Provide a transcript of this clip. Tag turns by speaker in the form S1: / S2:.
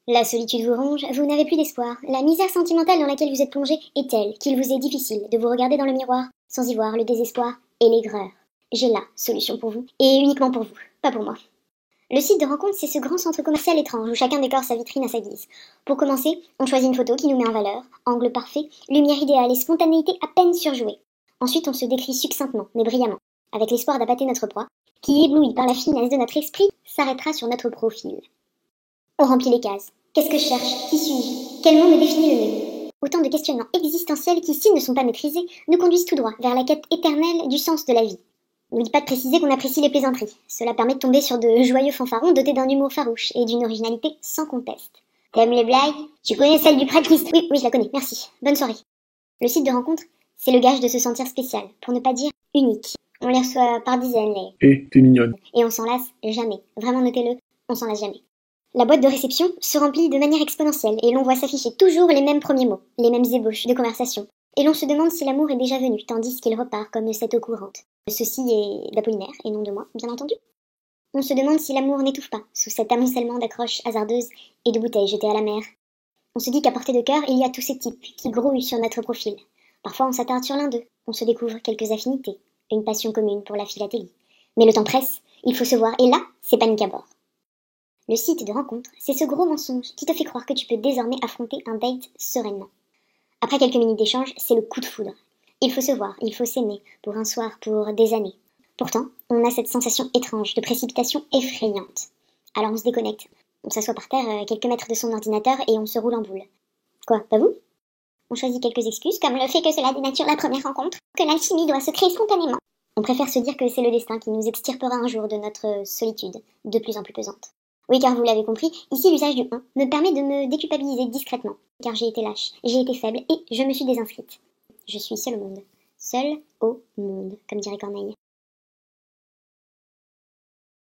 S1: La solitude vous ronge, vous n'avez plus d'espoir. La misère sentimentale dans laquelle vous êtes plongé est telle qu'il vous est difficile de vous regarder dans le miroir sans y voir le désespoir et l'aigreur. J'ai la solution pour vous, et uniquement pour vous, pas pour moi. Le site de rencontre, c'est ce grand centre commercial étrange où chacun décore sa vitrine à sa guise. Pour commencer, on choisit une photo qui nous met en valeur, angle parfait, lumière idéale et spontanéité à peine surjouée. Ensuite, on se décrit succinctement, mais brillamment, avec l'espoir d'appâter notre proie, qui, ébloui par la finesse de notre esprit, s'arrêtera sur notre profil. On remplit les cases. Qu'est-ce que je cherche? Qui suis-je? Quel mot me définit le mieux? Autant de questionnements existentiels qui, s'ils ne sont pas maîtrisés, nous conduisent tout droit vers la quête éternelle du sens de la vie. N'oublie pas de préciser qu'on apprécie les plaisanteries. Cela permet de tomber sur de joyeux fanfarons dotés d'un humour farouche et d'une originalité sans conteste. T'aimes les blagues? Tu connais celle du prêtre Christ? Oui, je la connais, merci. Bonne soirée. Le site de rencontre, c'est le gage de se sentir spécial, pour ne pas dire unique. On les reçoit par dizaines,
S2: T'es mignonne.
S1: Et on s'en lasse jamais. Vraiment, notez-le, on s'en lasse jamais. La boîte de réception se remplit de manière exponentielle et l'on voit s'afficher toujours les mêmes premiers mots, les mêmes ébauches de conversation. Et l'on se demande si l'amour est déjà venu, tandis qu'il repart comme cette eau courante. Ceci est d'Apollinaire, et non de moi, bien entendu. On se demande si l'amour n'étouffe pas, sous cet amoncellement d'accroches hasardeuses et de bouteilles jetées à la mer. On se dit qu'à portée de cœur, il y a tous ces types qui grouillent sur notre profil. Parfois on s'attarde sur l'un d'eux, on se découvre quelques affinités, une passion commune pour la philatélie. Mais le temps presse, il faut se voir, et là, c'est panique à bord. Le site de rencontre, c'est ce gros mensonge qui te fait croire que tu peux désormais affronter un date sereinement. Après quelques minutes d'échange, c'est le coup de foudre. Il faut se voir, il faut s'aimer, pour un soir, pour des années. Pourtant, on a cette sensation étrange de précipitation effrayante. Alors on se déconnecte, on s'assoit par terre à quelques mètres de son ordinateur et on se roule en boule. Quoi, pas vous? On choisit quelques excuses, comme le fait que cela dénature la première rencontre, que l'alchimie doit se créer spontanément. On préfère se dire que c'est le destin qui nous extirpera un jour de notre solitude, de plus en plus pesante. Oui, car vous l'avez compris, ici l'usage du « on » me permet de me déculpabiliser discrètement, car j'ai été lâche, j'ai été faible et je me suis désinscrite. Je suis seule au monde. Seule au monde, comme dirait Corneille.